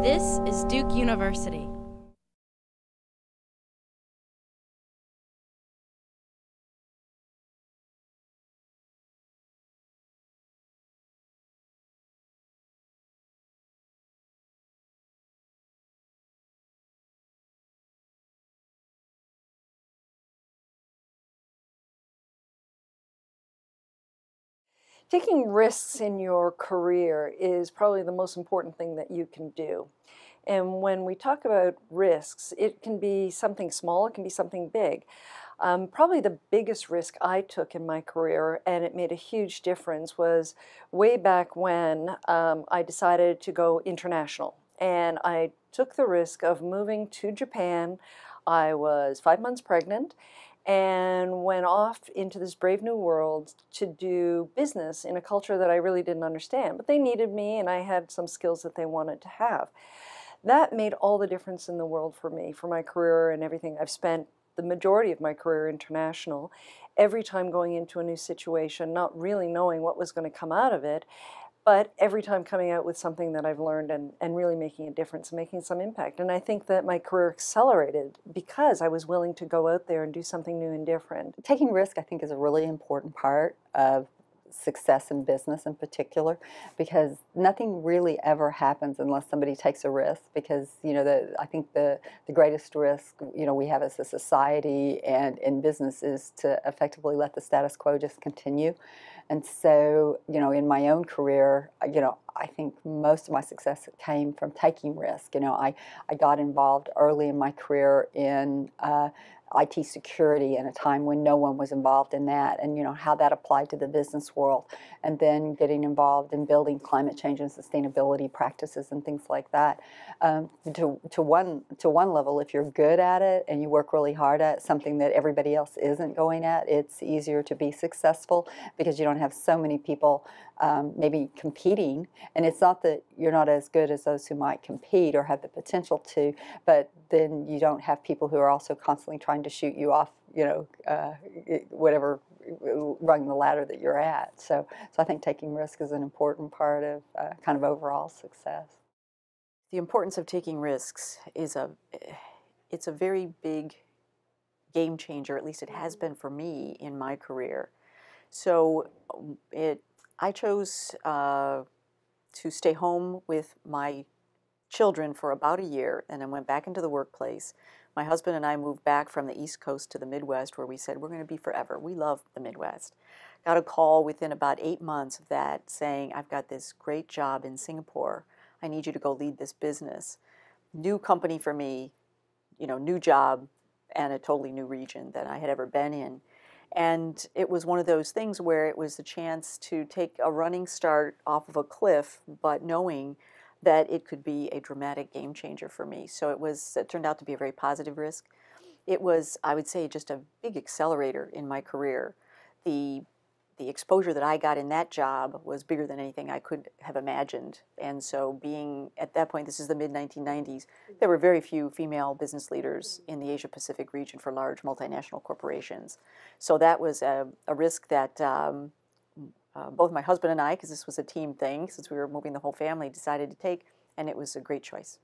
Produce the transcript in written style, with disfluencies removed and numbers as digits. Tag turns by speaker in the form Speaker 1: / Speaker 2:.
Speaker 1: This is Duke University.
Speaker 2: Taking risks in your career is probably the most important thing that you can do. And when we talk about risks, it can be something small, it can be something big. Probably the biggest risk I took in my career, and it made a huge difference, was way back when I decided to go international. And I took the risk of moving to Japan. I was 5 months pregnant and went off into this brave new world to do business in a culture that I really didn't understand. But they needed me, and I had some skills that they wanted to have. That made all the difference in the world for me, for my career and everything. I've spent the majority of my career international, every time going into a new situation, not really knowing what was going to come out of it, but every time coming out with something that I've learned and really making a difference, making some impact. And I think that my career accelerated because I was willing to go out there and do something new and different.
Speaker 3: Taking risk, I think, is a really important part of success in business in particular, because nothing really ever happens unless somebody takes a risk. Because I think the greatest risk we have as a society and in business is to effectively let the status quo just continue. And so in my own career, I think most of my success came from taking risk. I got involved early in my career in IT security in a time when no one was involved in that, and how that applied to the business world, and then getting involved in building climate change and sustainability practices and things like that. To one level, if you're good at it and you work really hard at something that everybody else isn't going at, it's easier to be successful because you don't have so many people maybe competing. And it's not that you're not as good as those who might compete or have the potential to, but then you don't have people who are also constantly trying to shoot you off, whatever rung the ladder that you're at. So I think taking risk is an important part of kind of overall success.
Speaker 4: The importance of taking risks is it's a very big game changer. At least it has been for me in my career. So I chose to stay home with my children for about a year, and then went back into the workplace. My husband and I moved back from the East Coast to the Midwest, where we said we're going to be forever. We love the Midwest. Got a call within about 8 months of that saying, I've got this great job in Singapore. I need you to go lead this business. New company for me, new job, and a totally new region that I had ever been in. And it was one of those things where it was a chance to take a running start off of a cliff, but knowing that it could be a dramatic game changer for me. So it turned out to be a very positive risk. It was, I would say, just a big accelerator in my career. The exposure that I got in that job was bigger than anything I could have imagined. And so being, at that point, this is the mid-1990s, there were very few female business leaders in the Asia-Pacific region for large multinational corporations. So that was a risk that both my husband and I, because this was a team thing, since we were moving the whole family, decided to take, and it was a great choice.